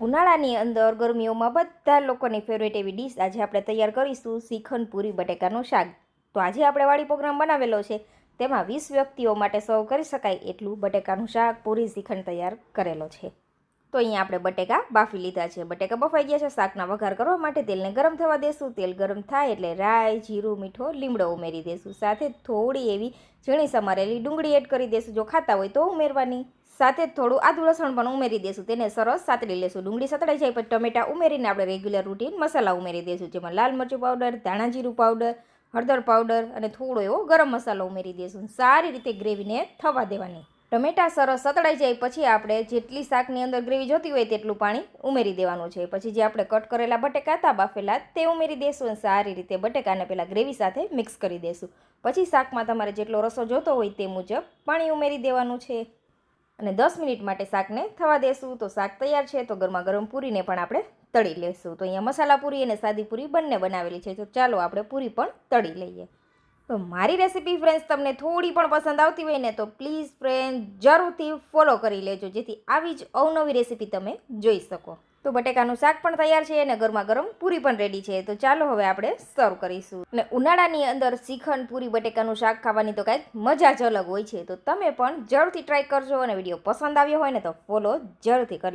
ઉનાળાની અંદર ગરમીઓમાં બધા લોકોની ફેવરેટ એવી ડીશ આજે આપણે તૈયાર કરીશું શ્રીખંડ પૂરી બટેકાનું શાક. તો આજે આપણે વાડી પ્રોગ્રામ બનાવેલો છે, તેમાં 20 વ્યક્તિઓ માટે સર્વ કરી શકાય એટલું બટેકાનું શાક પૂરી શ્રીખંડ તૈયાર કરેલો છે. તો અહીંયા આપણે બટેકા બાફી લીધા છે. બટેકા બફાઈ ગયા છે. શાકના વઘાર કરવા માટે તેલને ગરમ થવા દેશું. તેલ ગરમ થાય એટલે રાઈ, જીરું, મીઠો, લીમડો ઉમેરી દેશું. સાથે થોડી એવી ઝીણી સમારેલી ડુંગળી એડ કરી દેશું. જો ખાતા હોય તો ઉમેરવાની. સાથે થોડું આદું લસણ પણ ઉમેરી દેશું. તેને સરસ સાતળી લેશું. ડુંગળી સતળાઈ જાય પછી ટમેટા ઉમેરીને આપણે રેગ્યુલર રૂટીન મસાલા ઉમેરી દેશું, જેમાં લાલ મરચું પાવડર, ધાણા જીરું પાવડર, હળદર પાવડર અને થોડો એવો ગરમ મસાલો ઉમેરી દેશું. સારી રીતે ગ્રેવીને થવા દેવાની. ટમેટા સરસ સતળાઈ જાય પછી આપણે જેટલી શાકની અંદર ગ્રેવી જોતી હોય તેટલું પાણી ઉમેરી દેવાનું છે. પછી જે આપણે કટ કરેલા બટેકા હતા બાફેલા તે ઉમેરી દેશું અને સારી રીતે બટેકાને પહેલાં ગ્રેવી સાથે મિક્સ કરી દેશું. પછી શાકમાં તમારે જેટલો રસો જોતો હોય તે મુજબ પાણી ઉમેરી દેવાનું છે અને 10 મિનિટ માટે શાકને થવા દેશું. તો શાક તૈયાર છે. તો ગરમા ગરમ પૂરીને પણ આપણે તળી લેશું. તો અહીંયા મસાલા પૂરી અને સાદી પૂરી બંને બનાવેલી છે. તો ચાલો આપણે પૂરી પણ તળી લઈએ. તો મારી રેસીપી ફ્રેન્ડ્સ તમને થોડી પણ પસંદ આવતી હોય ને તો પ્લીઝ ફ્રેન્ડ જરૂરથી ફોલો કરી લેજો, જેથી આવી જ અવનવી રેસીપી તમે જોઈ શકો. તો બટેકાનું શાક પણ તૈયાર છે અને ગરમા ગરમ પૂરી પણ રેડી છે. તો ચાલો હવે આપણે સર્વ કરીશું. અને ઉનાળાની અંદર શ્રીખંડ પૂરી બટેકાનું શાક ખાવાની તો કાંઈક મજા જ અલગ હોય છે. તો તમે પણ જરૂરથી ટ્રાય કરજો અને વિડીયો પસંદ આવ્યો હોય ને તો ફોલો જરૂરથી કરી લેજો.